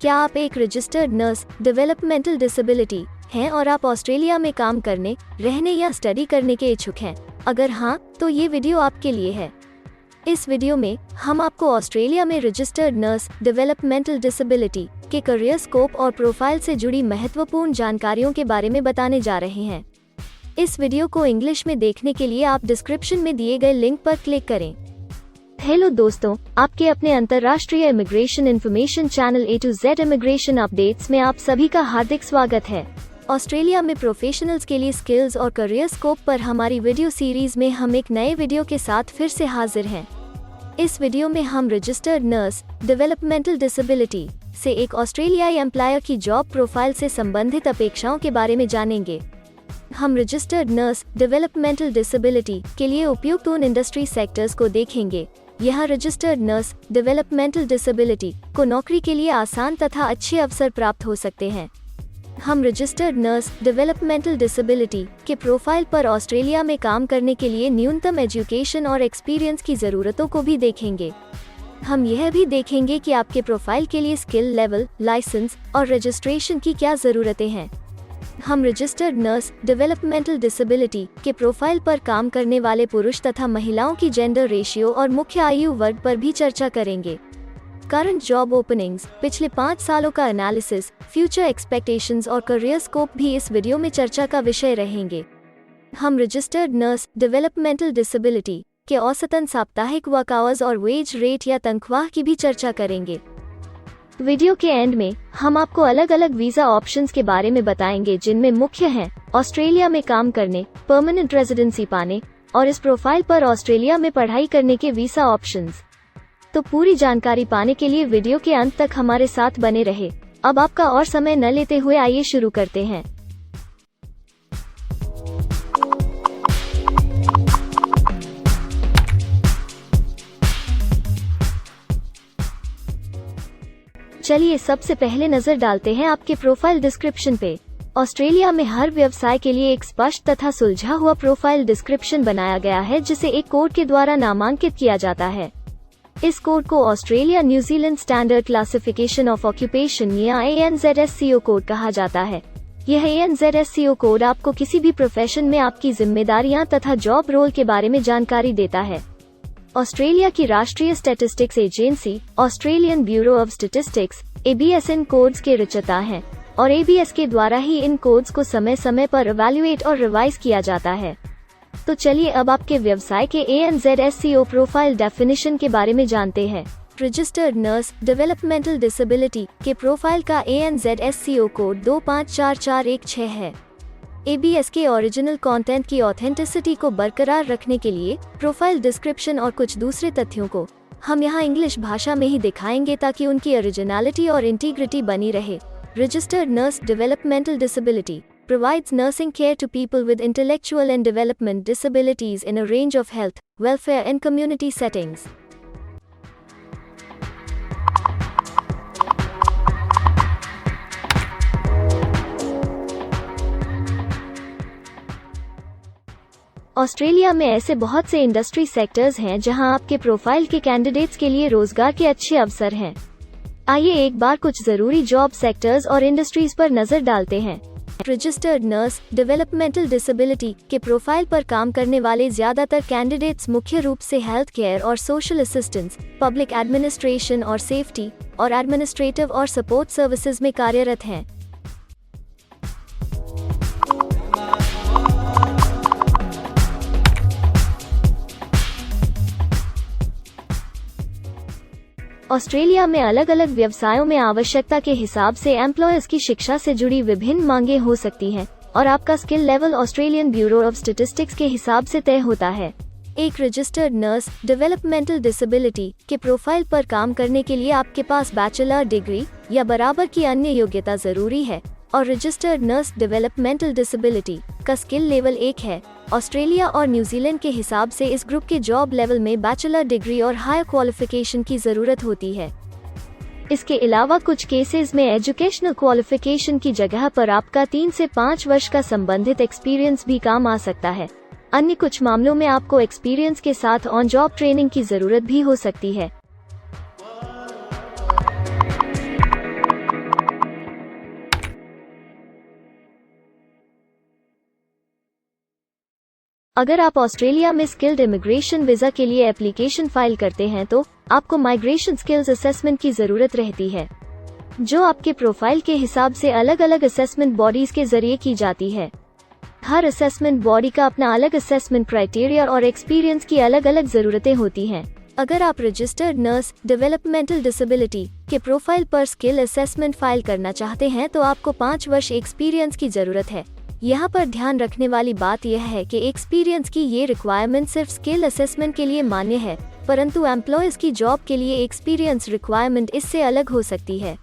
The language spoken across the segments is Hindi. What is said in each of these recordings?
क्या आप एक रजिस्टर्ड नर्स डेवलपमेंटल डिसेबिलिटी हैं और आप ऑस्ट्रेलिया में काम करने, रहने या स्टडी करने के इच्छुक हैं? अगर हाँ, तो ये वीडियो आपके लिए है। इस वीडियो में हम आपको ऑस्ट्रेलिया में रजिस्टर्ड नर्स डेवलपमेंटल डिसेबिलिटी के करियर स्कोप और प्रोफाइल से जुड़ी महत्वपूर्ण जानकारियों के बारे में बताने जा रहे हैं। इस वीडियो को इंग्लिश में देखने के लिए आप डिस्क्रिप्शन में दिए गए लिंक पर क्लिक करें। हेलो दोस्तों, आपके अपने अंतर्राष्ट्रीय immigration information channel A to Z immigration updates में आप सभी का हार्दिक स्वागत है। ऑस्ट्रेलिया में प्रोफेशनल्स के लिए स्किल्स और करियर स्कोप पर हमारी वीडियो सीरीज में हम एक नए वीडियो के साथ फिर से हाजिर हैं। इस वीडियो में हम रजिस्टर्ड नर्स डेवलपमेंटल डिसेबिलिटी से एक ऑस्ट्रेलियाई एम्प्लॉयर की जॉब प्रोफाइल से संबंधित अपेक्षाओं के बारे में जानेंगे। हम रजिस्टर्ड नर्स डेवलपमेंटल डिसेबिलिटी के लिए उपयुक्त उन इंडस्ट्री सेक्टर्स को देखेंगे। यहाँ रजिस्टर्ड नर्स डेवलपमेंटल डिसेबिलिटी को नौकरी के लिए आसान तथा अच्छे अवसर प्राप्त हो सकते हैं। हम रजिस्टर्ड नर्स डेवलपमेंटल डिसेबिलिटी के प्रोफाइल पर ऑस्ट्रेलिया में काम करने के लिए न्यूनतम एजुकेशन और एक्सपीरियंस की ज़रूरतों को भी देखेंगे। हम यह भी देखेंगे कि आपके प्रोफाइल के लिए स्किल लेवल, लाइसेंस और रजिस्ट्रेशन की क्या ज़रूरतें हैं। हम रजिस्टर्ड नर्स डेवलपमेंटल डिसेबिलिटी के प्रोफाइल पर काम करने वाले पुरुष तथा महिलाओं की जेंडर रेशियो और मुख्य आयु वर्ग पर भी चर्चा करेंगे। करंट जॉब ओपनिंग्स, पिछले 5 सालों का एनालिसिस, फ्यूचर एक्सपेक्टेशंस और करियर स्कोप भी इस वीडियो में चर्चा का विषय रहेंगे। हम रजिस्टर्ड नर्स डेवलपमेंटल डिसेबिलिटी के औसतन साप्ताहिक वर्क आवर्स और वेज रेट या तनख्वाह की भी चर्चा करेंगे। वीडियो के एंड में हम आपको अलग अलग वीजा ऑप्शंस के बारे में बताएंगे, जिनमें मुख्य हैं ऑस्ट्रेलिया में काम करने, परमानेंट रेजिडेंसी पाने और इस प्रोफाइल पर ऑस्ट्रेलिया में पढ़ाई करने के वीजा ऑप्शंस। तो पूरी जानकारी पाने के लिए वीडियो के अंत तक हमारे साथ बने रहे। अब आपका और समय न लेते हुए आइए शुरू करते हैं। चलिए सबसे पहले नजर डालते हैं आपके प्रोफाइल डिस्क्रिप्शन पे। ऑस्ट्रेलिया में हर व्यवसाय के लिए एक स्पष्ट तथा सुलझा हुआ प्रोफाइल डिस्क्रिप्शन बनाया गया है, जिसे एक कोड के द्वारा नामांकित किया जाता है। इस कोड को Australia New Zealand standard classification of occupation या ANZSCO कोड कहा जाता है। यह ANZSCO कोड आपको किसी भी प्रोफेशन में आपकी जिम्मेदारियां तथा जॉब रोल के बारे में जानकारी देता है। ऑस्ट्रेलिया की राष्ट्रीय statistics agency Australian bureau of statistics ABS in codes के रचयिता हैं और ABS के द्वारा ही इन कोड्स को समय समय पर इवैल्यूएट और रिवाइज किया जाता है। तो चलिए अब आपके व्यवसाय के ANZSCO प्रोफाइल डेफिनेशन के बारे में जानते हैं। रजिस्टर्ड नर्स डेवलपमेंटल डिसेबिलिटी के प्रोफाइल का ANZSCO कोड 254416 है। ABS के ओरिजिनल कंटेंट की ऑथेंटिसिटी को बरकरार रखने के लिए प्रोफाइल डिस्क्रिप्शन और कुछ दूसरे तथ्यों को हम यहाँ इंग्लिश भाषा में ही दिखाएंगे, ताकि उनकी ओरिजिनलिटी और इंटीग्रिटी बनी रहे। Registered nurse developmental disability provides nursing care to people with intellectual and development disabilities in a range of health, welfare and community settings. Australia में ऐसे बहुत से इंडस्ट्री सेक्टर्स हैं जहां आपके प्रोफाइल के कैंडिडेट्स के लिए रोजगार के अच्छे अवसर हैं। आइए एक बार कुछ जरूरी जॉब सेक्टर्स और इंडस्ट्रीज पर नजर डालते हैं। रजिस्टर्ड नर्स डेवलपमेंटल डिसेबिलिटी के प्रोफाइल पर काम करने वाले ज्यादातर कैंडिडेट्स मुख्य रूप से हेल्थ केयर और सोशल असिस्टेंस, पब्लिक एडमिनिस्ट्रेशन और सेफ्टी और एडमिनिस्ट्रेटिव और सपोर्ट सर्विसेज में कार्यरत हैं। ऑस्ट्रेलिया में अलग अलग व्यवसायों में आवश्यकता के हिसाब से एम्प्लॉयर्स की शिक्षा से जुड़ी विभिन्न मांगें हो सकती हैं और आपका skill level Australian bureau of statistics के हिसाब से तय होता है। एक रजिस्टर्ड नर्स डेवलपमेंटल डिसेबिलिटी के प्रोफाइल पर काम करने के लिए आपके पास बैचलर डिग्री या बराबर की अन्य योग्यता जरूरी है और रजिस्टर्ड नर्स डेवलपमेंटल डिसेबिलिटी का स्किल लेवल 1 है। ऑस्ट्रेलिया और न्यूजीलैंड के हिसाब से इस ग्रुप के जॉब लेवल में बैचलर डिग्री और हायर क्वालिफिकेशन की जरूरत होती है। इसके अलावा कुछ केसेस में एजुकेशनल क्वालिफिकेशन की जगह पर आपका 3 से 5 वर्ष का संबंधित एक्सपीरियंस भी काम आ सकता है। अन्य कुछ मामलों में आपको एक्सपीरियंस के साथ ऑन जॉब ट्रेनिंग की जरूरत भी हो सकती है। अगर आप ऑस्ट्रेलिया में स्किल्ड इमिग्रेशन वीजा के लिए एप्लीकेशन फाइल करते हैं तो आपको माइग्रेशन स्किल्स असेसमेंट की जरूरत रहती है, जो आपके प्रोफाइल के हिसाब से अलग अलग असेसमेंट बॉडीज के जरिए की जाती है। हर असेसमेंट बॉडी का अपना अलग असेसमेंट क्राइटेरिया और एक्सपीरियंस की अलग अलग जरूरतें होती हैं। अगर आप रजिस्टर्ड नर्स डेवलपमेंटल डिसेबिलिटी के प्रोफाइल पर स्किल असेसमेंट फाइल करना चाहते हैं तो आपको 5 वर्ष एक्सपीरियंस की जरूरत है। यहाँ पर ध्यान रखने वाली बात यह है कि एक्सपीरियंस की ये रिक्वायरमेंट सिर्फ स्किल असेसमेंट के लिए मान्य है, परंतु एम्प्लॉयज की जॉब के लिए एक्सपीरियंस रिक्वायरमेंट इससे अलग हो सकती है।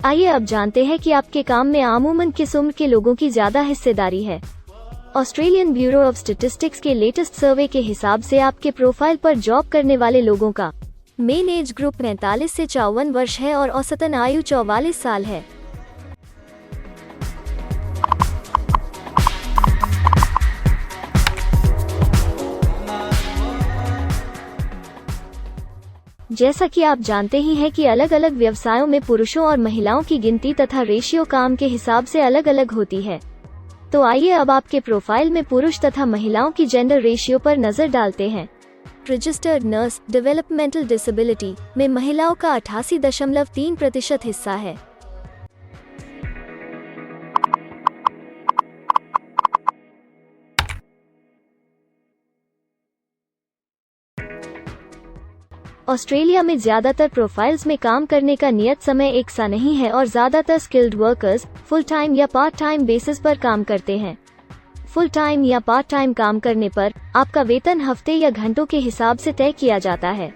आइए अब जानते हैं कि आपके काम में आमूमन किस उम्र के लोगों की ज्यादा हिस्सेदारी है। ऑस्ट्रेलियन ब्यूरो ऑफ स्टैटिस्टिक्स के लेटेस्ट सर्वे के हिसाब से आपके प्रोफाइल पर जॉब करने वाले लोगों का मेन एज ग्रुप 45 से 54 वर्ष है और औसतन आयु 44 साल है। जैसा कि आप जानते ही हैं कि अलग अलग व्यवसायों में पुरुषों और महिलाओं की गिनती तथा रेशियो काम के हिसाब से अलग अलग होती है। तो आइए अब आपके प्रोफाइल में पुरुष तथा महिलाओं की जेंडर रेशियो पर नजर डालते हैं। रजिस्टर्ड नर्स डेवलपमेंटल डिसेबिलिटी में महिलाओं का 88.3% हिस्सा है। ऑस्ट्रेलिया में ज्यादातर प्रोफाइल्स में काम करने का नियत समय एक सा नहीं है और ज्यादातर स्किल्ड वर्कर्स फुल टाइम या पार्ट टाइम बेसिस पर काम करते हैं। फुल टाइम या पार्ट टाइम काम करने पर आपका वेतन हफ्ते या घंटों के हिसाब से तय किया जाता है।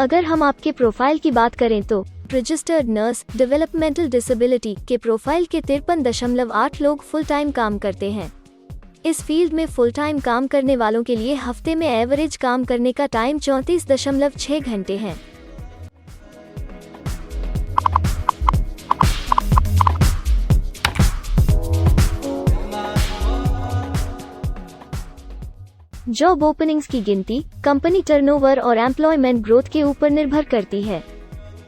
अगर हम आपके प्रोफाइल की बात करें तो रजिस्टर्ड नर्स डेवलपमेंटल डिसेबिलिटी के प्रोफाइल के 53.8 लोग फुल टाइम काम करते हैं। इस फील्ड में फुल टाइम काम करने वालों के लिए हफ्ते में एवरेज काम करने का टाइम 34.6 घंटे है। जॉब ओपनिंग्स की गिनती कंपनी टर्नओवर और एम्प्लॉयमेंट ग्रोथ के ऊपर निर्भर करती है।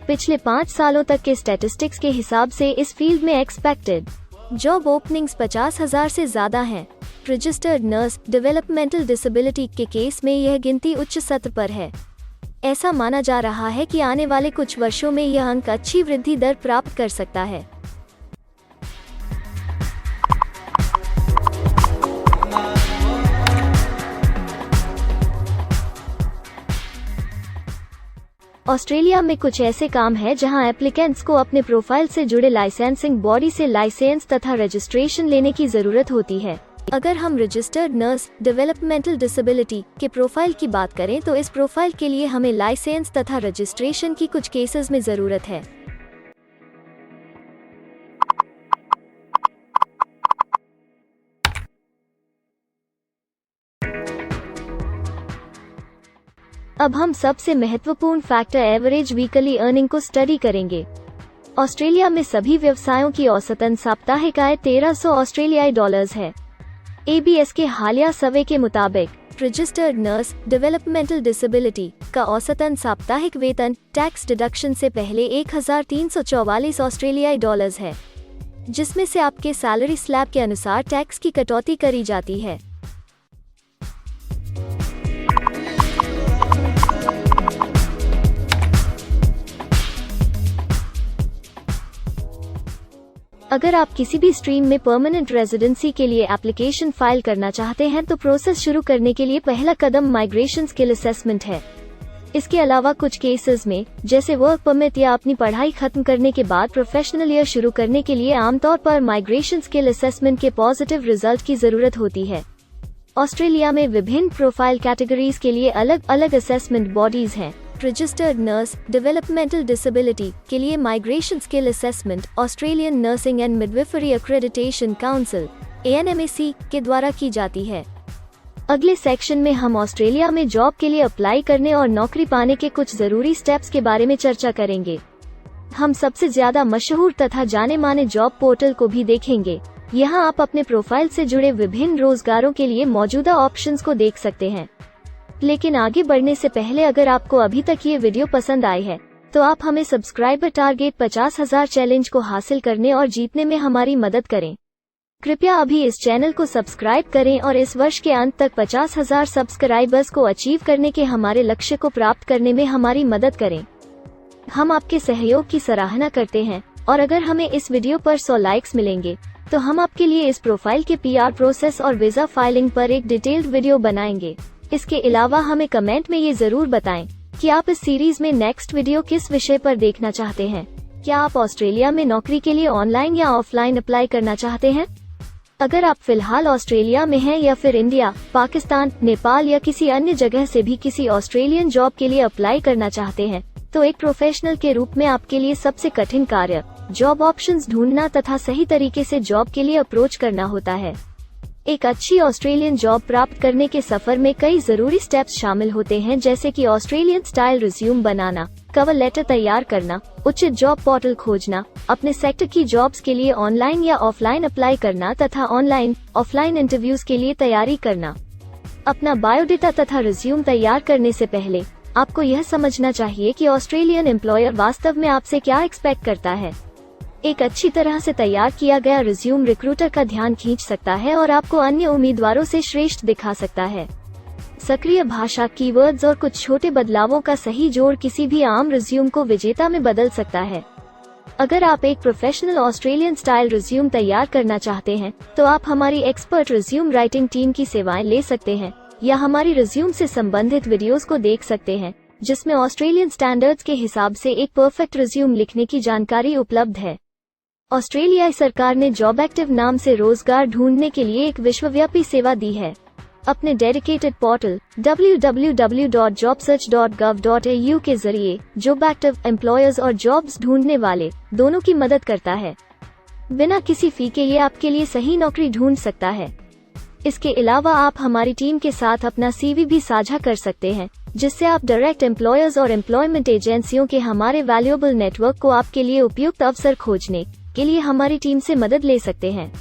पिछले 5 सालों तक के स्टैटिस्टिक्स के हिसाब से इस फील्ड में एक्सपेक्टेड जॉब ओपनिंग्स 50,000 से ज्यादा हैं। रजिस्टर्ड नर्स डेवलपमेंटल डिसेबिलिटी के केस में यह गिनती उच्च स्तर पर है। ऐसा माना जा रहा है कि आने वाले कुछ वर्षों में यह अंक अच्छी वृद्धि दर प्राप्त कर सकता है। ऑस्ट्रेलिया में कुछ ऐसे काम हैं जहां एप्लीकेंट्स को अपने प्रोफाइल से जुड़े लाइसेंसिंग बॉडी से लाइसेंस तथा रजिस्ट्रेशन लेने की जरूरत होती है। अगर हम रजिस्टर्ड नर्स डेवलपमेंटल डिसेबिलिटी के प्रोफाइल की बात करें तो इस प्रोफाइल के लिए हमें लाइसेंस तथा रजिस्ट्रेशन की कुछ केसेस में जरूरत है। अब हम सबसे महत्वपूर्ण फैक्टर एवरेज वीकली अर्निंग को स्टडी करेंगे। ऑस्ट्रेलिया में सभी व्यवसायों की औसतन साप्ताहिक आय 1300 ऑस्ट्रेलियाई डॉलर्स है। ABS के हालिया सर्वे के मुताबिक रजिस्टर्ड नर्स डेवलपमेंटल डिसेबिलिटी का औसतन साप्ताहिक वेतन टैक्स डिडक्शन से पहले 1344 ऑस्ट्रेलियाई डॉलर्स है, जिसमें से आपके सैलरी स्लैब के अनुसार टैक्स की कटौती करी जाती है। अगर आप किसी भी स्ट्रीम में परमानेंट रेजिडेंसी के लिए एप्लीकेशन फाइल करना चाहते हैं तो प्रोसेस शुरू करने के लिए पहला कदम माइग्रेशन स्किल असेसमेंट है। इसके अलावा कुछ केसेस में जैसे वर्क परमिट या अपनी पढ़ाई खत्म करने के बाद प्रोफेशनल ईयर शुरू करने के लिए आमतौर पर माइग्रेशन स्किल असेसमेंट के पॉजिटिव रिजल्ट की जरूरत होती है। ऑस्ट्रेलिया में विभिन्न प्रोफाइल कैटेगरीज के लिए अलग अलग असेसमेंट बॉडीज हैं। रजिस्टर्ड नर्स डेवलपमेंटल डिसेबिलिटी के लिए migration skill assessment Australian nursing and midwifery accreditation council ANMAC के द्वारा की जाती है। अगले सेक्शन में हम ऑस्ट्रेलिया में जॉब के लिए अप्लाई करने और नौकरी पाने के कुछ जरूरी स्टेप्स के बारे में चर्चा करेंगे। हम सबसे ज्यादा मशहूर तथा जाने माने जॉब पोर्टल को भी देखेंगे। यहाँ आप अपने प्रोफाइल से जुड़े विभिन्न रोजगारों के लिए मौजूदा ऑप्शंस को देख सकते हैं। लेकिन आगे बढ़ने से पहले अगर आपको अभी तक ये वीडियो पसंद आई है तो आप हमें सब्सक्राइबर टारगेट 50,000 चैलेंज को हासिल करने और जीतने में हमारी मदद करें। कृपया अभी इस चैनल को सब्सक्राइब करें और इस वर्ष के अंत तक 50,000 सब्सक्राइबर्स को अचीव करने के हमारे लक्ष्य को प्राप्त करने में हमारी मदद करें। हम आपके सहयोग की सराहना करते हैं और अगर हमें इस वीडियो पर 100 लाइक्स मिलेंगे तो हम आपके लिए इस प्रोफाइल के PR प्रोसेस और वीजा फाइलिंग पर एक डिटेल्ड वीडियो बनाएंगे। इसके अलावा हमें कमेंट में ये जरूर बताएं कि आप इस सीरीज में नेक्स्ट वीडियो किस विषय पर देखना चाहते हैं। क्या आप ऑस्ट्रेलिया में नौकरी के लिए ऑनलाइन या ऑफलाइन अप्लाई करना चाहते हैं? अगर आप फिलहाल ऑस्ट्रेलिया में हैं या फिर इंडिया, पाकिस्तान, नेपाल या किसी अन्य जगह से भी किसी ऑस्ट्रेलियन जॉब के लिए अप्लाई करना चाहते हैं तो एक प्रोफेशनल के रूप में आपके लिए सबसे कठिन कार्य जॉब ऑप्शंस ढूंढना तथा सही तरीके से जॉब के लिए अप्रोच करना होता है। एक अच्छी ऑस्ट्रेलियन जॉब प्राप्त करने के सफर में कई जरूरी स्टेप्स शामिल होते हैं, जैसे कि ऑस्ट्रेलियन स्टाइल रिज्यूम बनाना, कवर लेटर तैयार करना, उचित जॉब पोर्टल खोजना, अपने सेक्टर की जॉब्स के लिए ऑनलाइन या ऑफलाइन अप्लाई करना तथा ऑनलाइन ऑफलाइन इंटरव्यूज के लिए तैयारी करना। अपना बायोडेटा तथा रिज्यूम तैयार करने से पहले आपको यह समझना चाहिए कि ऑस्ट्रेलियन एम्प्लॉयर वास्तव में आपसे क्या एक्सपेक्ट करता है। एक अच्छी तरह से तैयार किया गया रिज्यूम रिक्रूटर का ध्यान खींच सकता है और आपको अन्य उम्मीदवारों से श्रेष्ठ दिखा सकता है। सक्रिय भाषा, कीवर्ड्स और कुछ छोटे बदलावों का सही जोड़ किसी भी आम रिज्यूम को विजेता में बदल सकता है। अगर आप एक प्रोफेशनल ऑस्ट्रेलियन स्टाइल रिज्यूम तैयार करना चाहते हैं तो आप हमारी एक्सपर्ट रिज्यूम राइटिंग टीम की सेवाएं ले सकते हैं या हमारी रिज्यूम से संबंधित वीडियोस को देख सकते हैं, जिसमें ऑस्ट्रेलियन स्टैंडर्ड्स के हिसाब से एक परफेक्ट रिज्यूम लिखने की जानकारी उपलब्ध है। ऑस्ट्रेलियाई सरकार ने जॉब एक्टिव नाम से रोजगार ढूंढने के लिए एक विश्वव्यापी सेवा दी है। अपने डेडिकेटेड पोर्टल www.jobsearch.gov.au के जरिए जॉब एक्टिव एम्प्लॉयर्स और जॉब्स ढूंढने वाले दोनों की मदद करता है। बिना किसी फी के ये आपके लिए सही नौकरी ढूंढ सकता है। इसके अलावा आप हमारी टीम के साथ अपना CV भी साझा कर सकते हैं, जिससे आप डायरेक्ट एम्प्लॉयर्स और एम्प्लॉयमेंट एजेंसियों के हमारे वैल्यूएबल नेटवर्क को आपके लिए उपयुक्त अवसर खोजने के लिए हमारी टीम से मदद ले सकते हैं।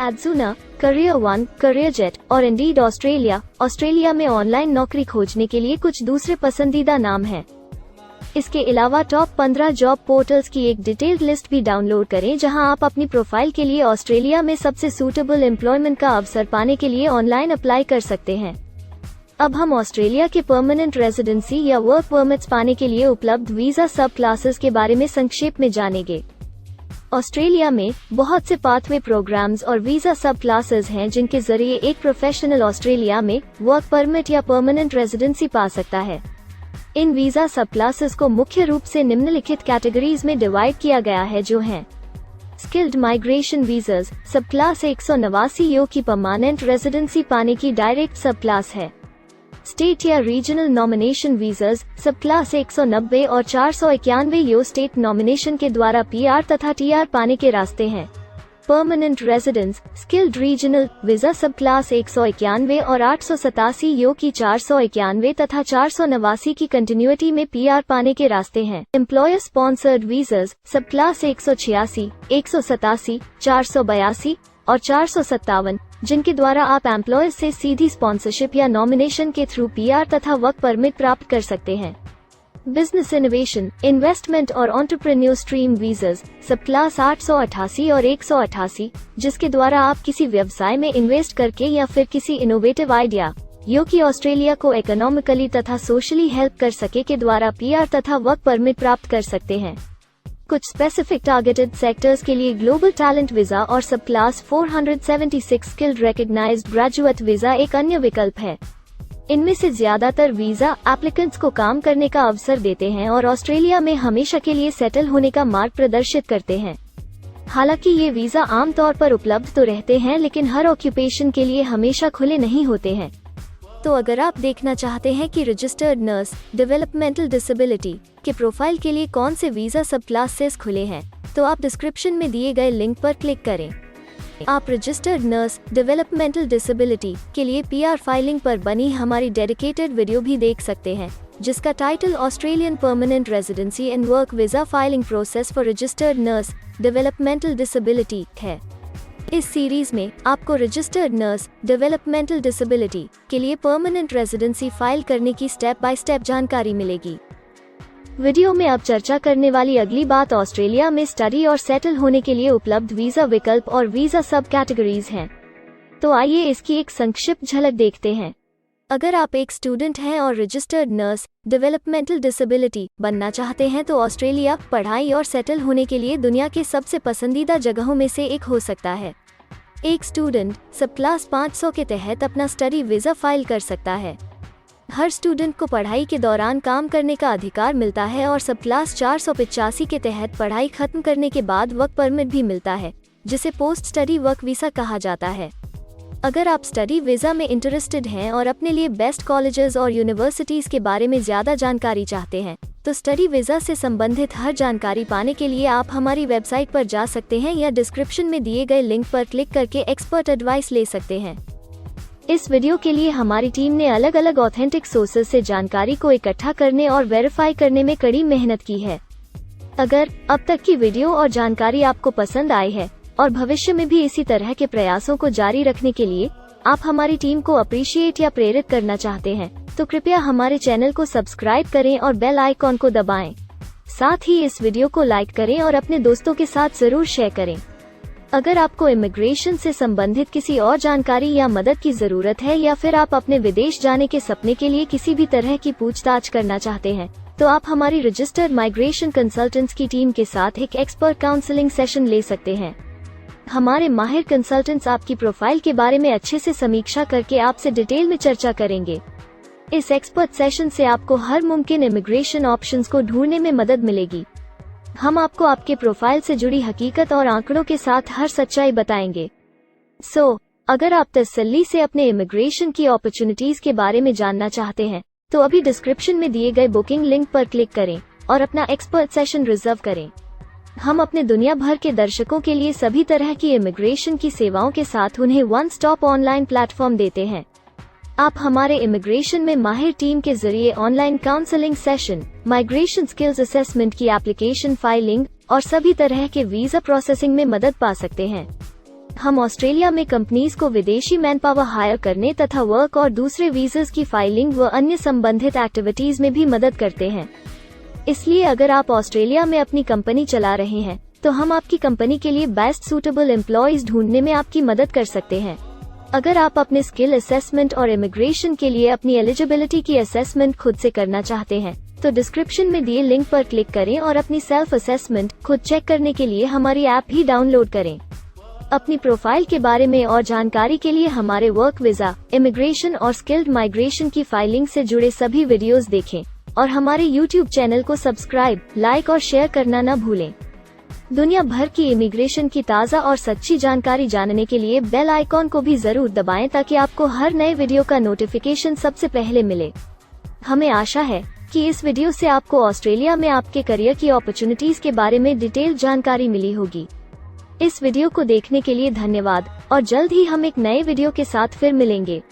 एडजूना, करियर वन, करियर जेट और इंडीड ऑस्ट्रेलिया में ऑनलाइन नौकरी खोजने के लिए कुछ दूसरे पसंदीदा नाम हैं। इसके अलावा टॉप 15 जॉब पोर्टल्स की एक डिटेल्ड लिस्ट भी डाउनलोड करें, जहां आप अपनी प्रोफाइल के लिए ऑस्ट्रेलिया में सबसे सूटेबल एम्प्लॉयमेंट का अवसर पाने के लिए ऑनलाइन अप्लाई कर सकते हैं। अब हम ऑस्ट्रेलिया के परमानेंट रेजिडेंसी या वर्क परमिट्स पाने के लिए उपलब्ध वीजा सब क्लासेस के बारे में संक्षेप में जानेंगे। ऑस्ट्रेलिया में बहुत से पाथवे प्रोग्राम्स और वीजा सब क्लासेस हैं, जिनके जरिए एक प्रोफेशनल ऑस्ट्रेलिया में वर्क परमिट या परमानेंट रेजिडेंसी पा सकता है। इन वीजा सब क्लासेस को मुख्य रूप से निम्नलिखित कैटेगरीज में डिवाइड किया गया है, जो हैं स्किल्ड माइग्रेशन वीजास सब क्लास 189 यो की परमानेंट रेजिडेंसी पाने की डायरेक्ट सब क्लास है। स्टेट या रीजनल नॉमिनेशन वीजास सब क्लास 190 और 491 यो स्टेट नॉमिनेशन के द्वारा PR तथा TR पाने के रास्ते हैं। Permanent residence skilled regional visa सब क्लास 191 और 887 यो की 491 तथा 489 की कंटिन्यूटी में PR पाने के रास्ते हैं। एम्प्लॉयर स्पॉन्सर्ड वीजास सब क्लास 186, 187, 482 और 457, जिनके द्वारा आप एम्प्लॉयर से सीधी स्पॉन्सरशिप या नॉमिनेशन के थ्रू PR तथा वर्क परमिट प्राप्त कर सकते हैं। बिजनेस इनोवेशन, इन्वेस्टमेंट और एंटरप्रेन्योर स्ट्रीम वीजास सब क्लास 888 और 188, जिसके द्वारा आप किसी व्यवसाय में इन्वेस्ट करके या फिर किसी इनोवेटिव आइडिया यो कि ऑस्ट्रेलिया को इकोनॉमिकली तथा सोशली हेल्प कर सके के द्वारा PR तथा वर्क परमिट प्राप्त कर सकते हैं। कुछ स्पेसिफिक टारगेटेड सेक्टर्स के लिए ग्लोबल टैलेंट वीजा और subclass 476 skilled recognised graduate visa एक अन्य विकल्प है। इनमें से ज्यादातर वीजा एप्लीकेंट्स को काम करने का अवसर देते हैं और ऑस्ट्रेलिया में हमेशा के लिए सेटल होने का मार्ग प्रदर्शित करते हैं। हालांकि ये वीजा आमतौर पर उपलब्ध तो रहते हैं, लेकिन हर ऑक्यूपेशन के लिए हमेशा खुले नहीं होते हैं। तो अगर आप देखना चाहते हैं कि रजिस्टर्ड नर्स डेवलपमेंटल डिसेबिलिटी के प्रोफाइल के लिए कौन से वीजा सब क्लासेस खुले हैं, तो आप डिस्क्रिप्शन में दिए गए लिंक पर क्लिक करें। आप रजिस्टर्ड नर्स डेवलपमेंटल डिसेबिलिटी के लिए PR फाइलिंग पर बनी हमारी डेडिकेटेड वीडियो भी देख सकते हैं, जिसका title Australian permanent residency and work visa filing process for registered nurse developmental disability है। इस सीरीज में आपको रजिस्टर्ड नर्स डेवलपमेंटल डिसेबिलिटी के लिए परमानेंट रेजिडेंसी फाइल करने की स्टेप बाय स्टेप जानकारी मिलेगी। वीडियो में अब चर्चा करने वाली अगली बात ऑस्ट्रेलिया में स्टडी और सेटल होने के लिए उपलब्ध वीजा विकल्प और वीजा सब कैटेगरीज हैं। तो आइए इसकी एक संक्षिप्त झलक देखते हैं। अगर आप एक स्टूडेंट हैं और रजिस्टर्ड नर्स डेवलपमेंटल डिसेबिलिटी बनना चाहते हैं तो ऑस्ट्रेलिया पढ़ाई और सेटल होने के लिए दुनिया के सबसे पसंदीदा जगहों में से एक हो सकता है। एक स्टूडेंट सब क्लास 500 के तहत अपना स्टडी वीज़ा फाइल कर सकता है। हर स्टूडेंट को पढ़ाई के दौरान काम करने का अधिकार मिलता है और सब क्लास 485 के तहत पढ़ाई खत्म करने के बाद वर्क परमिट भी मिलता है, जिसे पोस्ट स्टडी वर्क वीज़ा कहा जाता है। अगर आप स्टडी वीज़ा में इंटरेस्टेड हैं और अपने लिए बेस्ट कॉलेजेस और यूनिवर्सिटीज़ के बारे में ज़्यादा जानकारी चाहते हैं, तो स्टडी वीज़ा से संबंधित हर जानकारी पाने के लिए आप हमारी वेबसाइट पर जा सकते हैं या डिस्क्रिप्शन में दिए गए लिंक पर क्लिक करके एक्सपर्ट एडवाइस ले सकते हैं। इस वीडियो के लिए हमारी टीम ने अलग अलग ऑथेंटिक सोर्सेज से जानकारी को इकट्ठा करने और वेरीफाई करने में कड़ी मेहनत की है। अगर अब तक की वीडियो और जानकारी आपको पसंद आई है और भविष्य में भी इसी तरह के प्रयासों को जारी रखने के लिए आप हमारी टीम को अप्रिशिएट या प्रेरित करना चाहते हैं, तो कृपया हमारे चैनल को सब्सक्राइब करें और बेल आइकॉन को दबाएं। साथ ही इस वीडियो को लाइक करें और अपने दोस्तों के साथ जरूर शेयर करें। अगर आपको इमिग्रेशन से संबंधित किसी और जानकारी या मदद की जरूरत है या फिर आप अपने विदेश जाने के सपने के लिए किसी भी तरह की पूछताछ करना चाहते हैं, तो आप हमारी रजिस्टर्ड माइग्रेशन कंसल्टेंट्स की टीम के साथ एक एक्सपर्ट काउंसलिंग सेशन ले सकते हैं। हमारे माहिर कंसल्टेंट्स आपकी प्रोफाइल के बारे में अच्छे से समीक्षा करके आपसे डिटेल में चर्चा करेंगे। इस एक्सपर्ट सेशन से आपको हर मुमकिन इमिग्रेशन ऑप्शंस को ढूंढने में मदद मिलेगी। हम आपको आपके प्रोफाइल से जुड़ी हकीकत और आंकड़ों के साथ हर सच्चाई बताएंगे। अगर आप तसल्ली से अपने इमिग्रेशन की अपॉर्चुनिटीज के बारे में जानना चाहते हैं, तो अभी डिस्क्रिप्शन में दिए गए बुकिंग लिंक पर क्लिक करें और अपना एक्सपर्ट सेशन रिजर्व करें। हम अपने दुनिया भर के दर्शकों के लिए सभी तरह की इमिग्रेशन की सेवाओं के साथ उन्हें वन स्टॉप ऑनलाइन प्लेटफॉर्म देते हैं। आप हमारे इमिग्रेशन में माहिर टीम के जरिए online counselling session, migration skills assessment की एप्लीकेशन फाइलिंग और सभी तरह के वीजा प्रोसेसिंग में मदद पा सकते हैं। हम ऑस्ट्रेलिया में कंपनीज को विदेशी मैन पावर हायर करने तथा वर्क और दूसरे वीजास की फाइलिंग व अन्य संबंधित एक्टिविटीज में भी मदद करते हैं। इसलिए अगर आप ऑस्ट्रेलिया में अपनी कंपनी चला रहे हैं, तो हम आपकी कंपनी के लिए बेस्ट सूटेबल एम्प्लॉयज ढूंढने में आपकी मदद कर सकते हैं। अगर आप अपने स्किल असेसमेंट और इमिग्रेशन के लिए अपनी एलिजिबिलिटी की असेसमेंट खुद से करना चाहते हैं, तो डिस्क्रिप्शन में दिए लिंक पर क्लिक करें और अपनी सेल्फ असेसमेंट खुद चेक करने के लिए हमारी ऐप भी डाउनलोड करें। अपनी प्रोफाइल के बारे में और जानकारी के लिए हमारे वर्क वीजा, इमिग्रेशन और स्किल्ड माइग्रेशन की फाइलिंग से जुड़े सभी वीडियोस देखें और हमारे YouTube चैनल को सब्सक्राइब, लाइक और शेयर करना न भूलें। दुनिया भर की इमिग्रेशन की ताज़ा और सच्ची जानकारी जानने के लिए बेल आइकॉन को भी जरूर दबाएं ताकि आपको हर नए वीडियो का नोटिफिकेशन सबसे पहले मिले। हमें आशा है कि इस वीडियो से आपको ऑस्ट्रेलिया में आपके करियर की अपॉर्चुनिटीज के बारे में डिटेल जानकारी मिली होगी। इस वीडियो को देखने के लिए धन्यवाद और जल्द ही हम एक नए वीडियो के साथ फिर मिलेंगे।